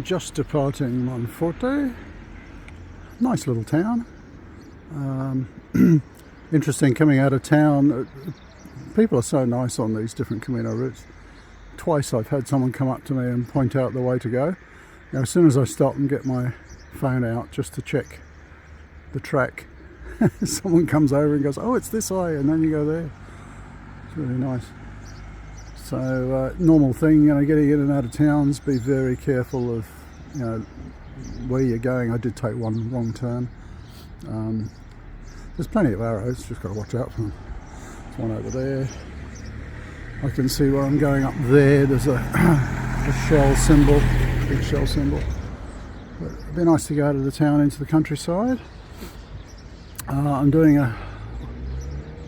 just departing Montforte. Nice little town. Interesting coming out of town. People are so nice on these different Camino routes. Twice I've had someone come up to me and point out the way to go. You know, as soon as I stop and get my phone out just to check the track, someone comes over and goes, "Oh, it's this way," and then you go there. It's really nice. So normal thing, you know, getting in and out of towns, be very careful of, you know, where you're going. I did take one wrong turn. There's plenty of arrows, just got to watch out for them. There's one over there. I can see where I'm going up there. There's a shell symbol, big shell symbol. But it'd be nice to go out of the town into the countryside. I'm doing a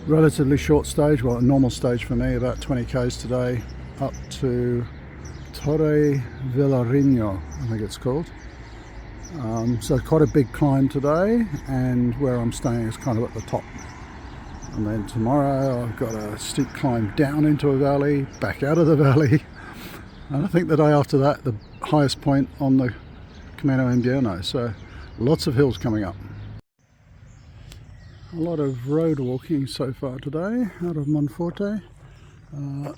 relatively short stage, well, a normal stage for me, about 20 k's today, up to Torre Vilariño, I think it's called. So quite a big climb today, and where I'm staying is kind of at the top. And then tomorrow I've got a steep climb down into a valley, back out of the valley, and I think the day after that the highest point on the Camino Invierno, so lots of hills coming up. A lot of road walking so far today out of Montforte.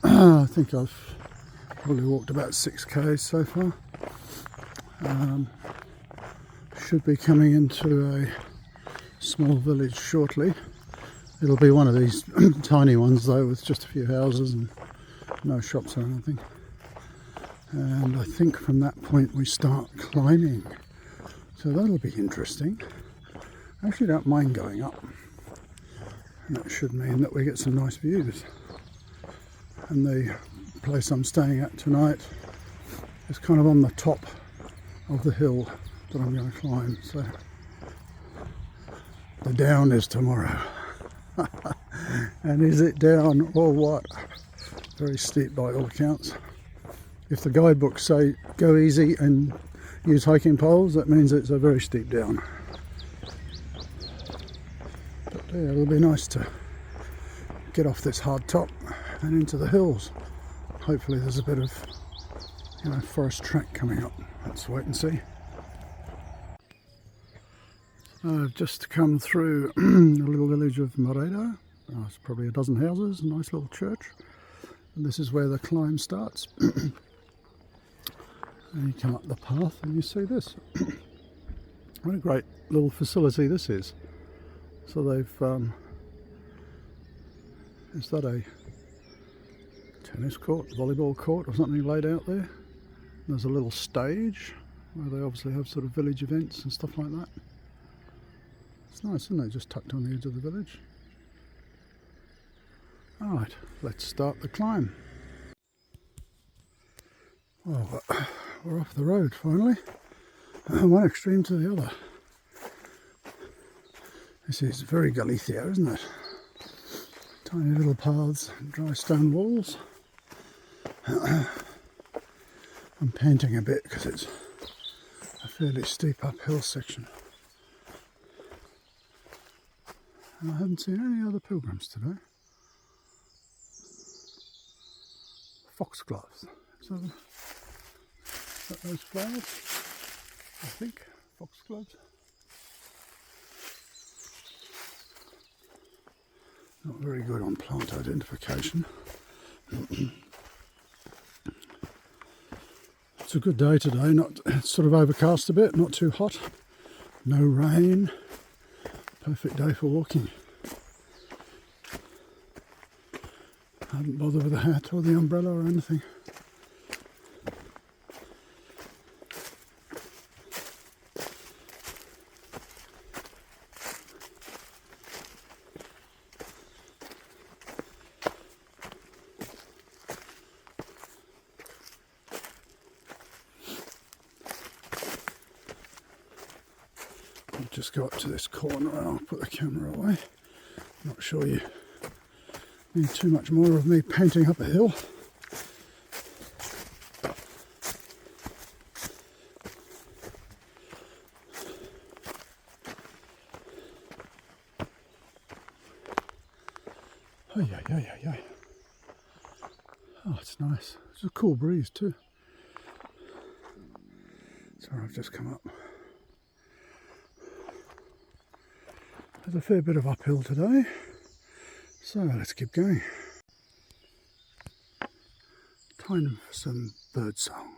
I think I've probably walked about 6 k's so far. Should be coming into a small village shortly. It'll be one of these tiny ones though, with just a few houses and no shops or anything. And I think from that point we start climbing. So that'll be interesting. I actually don't mind going up. And that should mean that we get some nice views. And the place I'm staying at tonight is kind of on the top of the hill that I'm going to climb. So the down is tomorrow. And is it down or what? Very steep by all accounts. If the guidebooks say go easy and use hiking poles, that means it's a very steep down. But yeah, it'll be nice to get off this hard top and into the hills. Hopefully there's a bit of, you know, forest track coming up. Let's wait and see. I've just come through the little village of Moreda. It's probably a dozen houses, a nice little church. And this is where the climb starts. And you come up the path and you see this. What a great little facility this is. So they've, is that a tennis court, volleyball court or something laid out there? There's a little stage where they obviously have sort of village events and stuff like that. It's nice, isn't it? Just tucked on the edge of the village. Alright, let's start the climb. Well, we're off the road finally. One extreme to the other. This is very Galicia, isn't it? Tiny little paths, dry stone walls. I'm panting a bit because it's a fairly steep uphill section. And I haven't seen any other pilgrims today. Foxgloves. Is that those flowers? I think. Foxgloves. Not very good on plant identification. It's a good day today. It's sort of overcast a bit, not too hot. No rain. Perfect day for walking. I haven't bothered with the hat or the umbrella or anything. I'll just go up to this corner and I'll put the camera away. Not sure you need too much more of me panting up a hill. Oh yeah. Oh, it's nice. It's a cool breeze too. So I've just come up. There's a fair bit of uphill today, so let's keep going. Time for some bird song.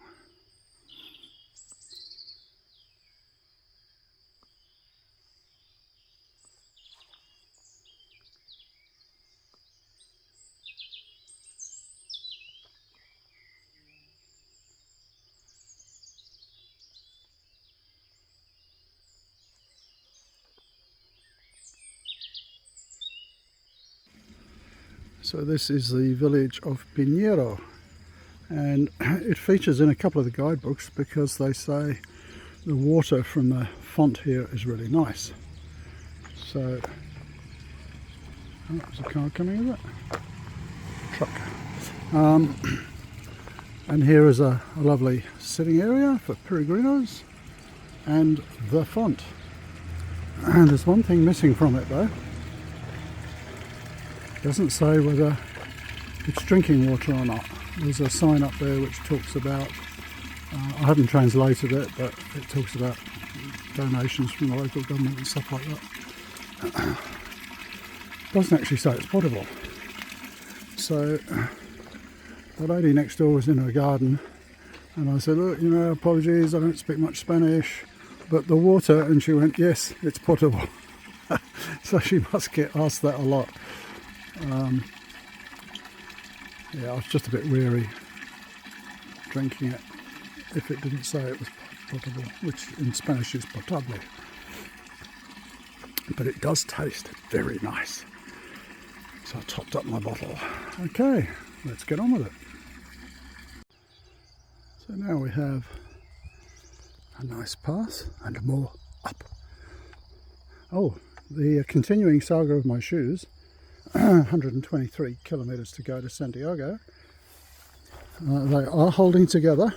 So this is the village of Piñero, and it features in a couple of the guidebooks because they say the water from the font here is really nice. So, oh, there's a car coming, is it? Truck. And here is a lovely sitting area for peregrinos and the font. And there's one thing missing from it though. It doesn't say whether it's drinking water or not. There's a sign up there which talks about, I haven't translated it, but it talks about donations from the local government and stuff like that. It doesn't actually say it's potable. So the lady next door was in her garden and I said, look, you know, apologies, I don't speak much Spanish, but the water, and she went, yes, it's potable. So she must get asked that a lot. Yeah, I was just a bit weary drinking it if it didn't say it was potable, which in Spanish is potable. But it does taste very nice. So I topped up my bottle. Okay, let's get on with it. So now we have a nice path and more up. Oh, the continuing saga of my shoes. 123 kilometers to go to Santiago. They are holding together.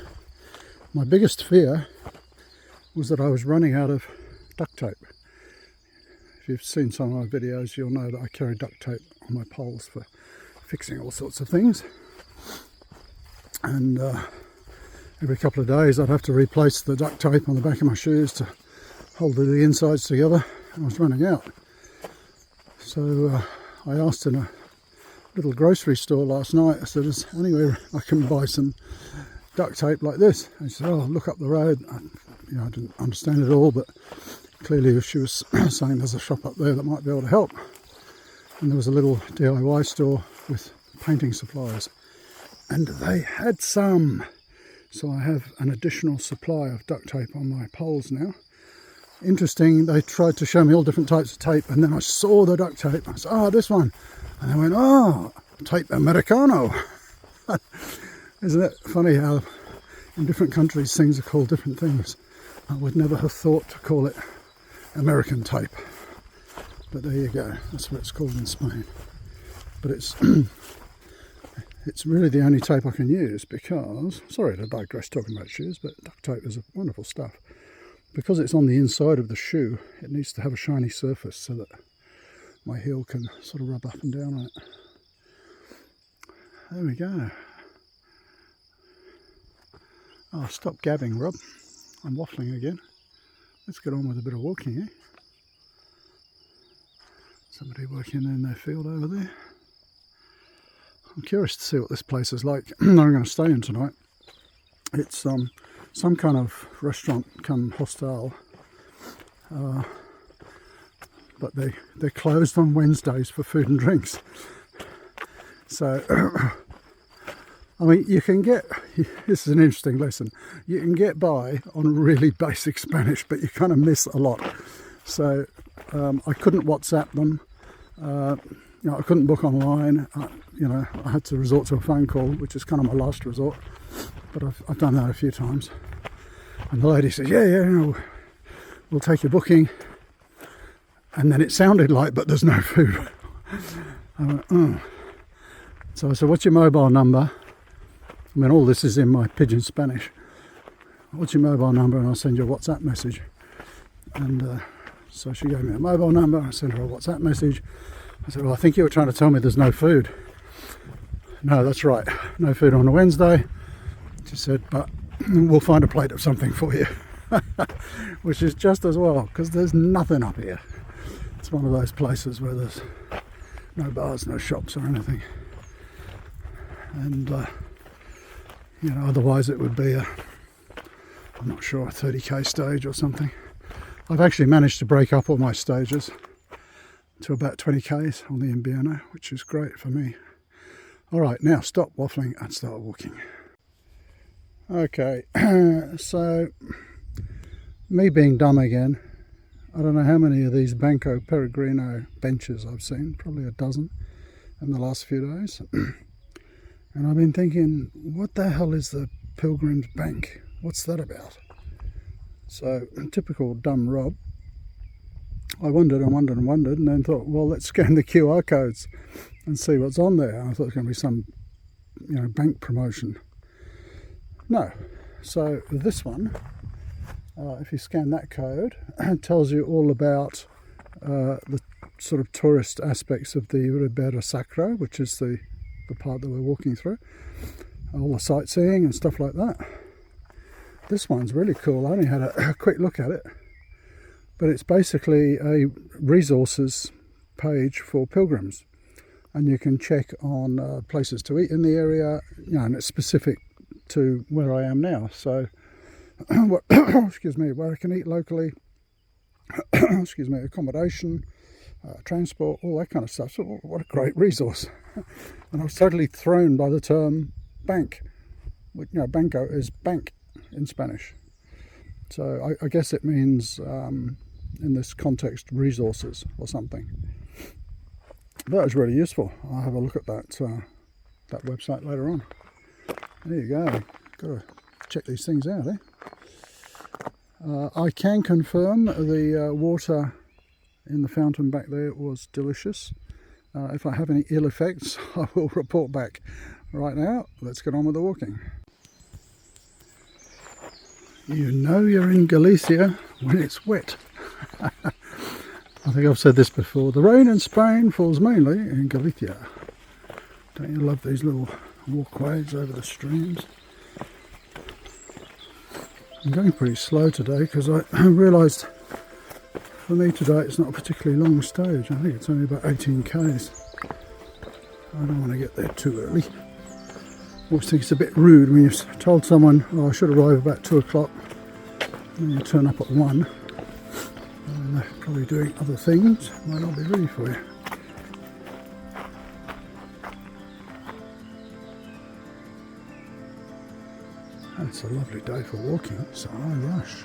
My biggest fear was that I was running out of duct tape. If you've seen some of my videos, you'll know that I carry duct tape on my poles for fixing all sorts of things. And every couple of days I'd have to replace the duct tape on the back of my shoes to hold the insides together. I was running out. So I asked in a little grocery store last night, I said, is anywhere I can buy some duct tape like this? And she said, oh, look up the road. I didn't understand it all, but clearly she was saying there's a shop up there that might be able to help. And there was a little DIY store with painting supplies. And they had some. So I have an additional supply of duct tape on my poles now. Interesting, they tried to show me all different types of tape, and then I saw the duct tape. I said, oh, this one. And they went, oh, tape Americano. Isn't it funny how in different countries things are called different things? I would never have thought to call it American tape. But there you go, that's what it's called in Spain. But it's it's really the only tape I can use because, sorry to digress talking about shoes, but duct tape is wonderful stuff. Because it's on the inside of the shoe, it needs to have a shiny surface so that my heel can sort of rub up and down on it. There we go. Oh, stop gabbing, Rob. I'm waffling again. Let's get on with a bit of walking, eh? Somebody working in their field over there. I'm curious to see what this place is like. I'm going to stay in tonight. It's some kind of restaurant come hostel, but they're closed on Wednesdays for food and drinks. So I mean, you can get, this is an interesting lesson, you can get by on really basic Spanish, but you kind of miss a lot. So I couldn't WhatsApp them, I couldn't book online, I had to resort to a phone call, which is kind of my last resort. But I've done that a few times. And the lady said, yeah, we'll take your booking. And then it sounded like, but there's no food. I went, oh. So I said, what's your mobile number? I mean, all this is in my pidgin Spanish. What's your mobile number? And I'll send you a WhatsApp message. And so she gave me a mobile number. I sent her a WhatsApp message. I said, well, I think you were trying to tell me there's no food. No, that's right. No food on a Wednesday. She said, but we'll find a plate of something for you. which is just as well, because there's nothing up here. It's one of those places where there's no bars, no shops or anything. And, you know, otherwise it would be I'm not sure, a 30k stage or something. I've actually managed to break up all my stages to about 20k's on the Invierno, which is great for me. Alright, now stop waffling and start walking. Okay, so me being dumb again, I don't know how many of these Banco Peregrino benches I've seen, probably a dozen in the last few days. And I've been thinking, what the hell is the Pilgrims Bank? What's that about? So, typical dumb Rob, I wondered and then thought, well, let's scan the QR codes and see what's on there. And I thought it was going to be some, you know, bank promotion. No. So this one, if you scan that code, it tells you all about the sort of tourist aspects of the Ribera Sacra, which is the part that we're walking through. All the sightseeing and stuff like that. This one's really cool. I only had a quick look at it, but it's basically a resources page for pilgrims, and you can check on places to eat in the area, you know, and it's specific to where I am now. So, excuse me, where I can eat locally, excuse me, accommodation, transport, all that kind of stuff. So what a great resource. And I was totally thrown by the term bank. You know, banco is bank in Spanish. So I guess it means, in this context, resources or something. That was really useful. I'll have a look at that website later on. There you go. Got to check these things out, eh? I can confirm the water in the fountain back there was delicious. If I have any ill effects, I will report back. Right now, let's get on with the walking. You know you're in Galicia when it's wet. I think I've said this before. The rain in Spain falls mainly in Galicia. Don't you love these little walkways over the streams? I'm going pretty slow today because I realised for me today it's not a particularly long stage. I think it's only about 18 k's. I don't want to get there too early. I always think it's a bit rude when you've told someone, oh, I should arrive about 2 o'clock, and you turn up at 1, and they're probably doing other things, might not be ready for you. It's a lovely day for walking, so no rush.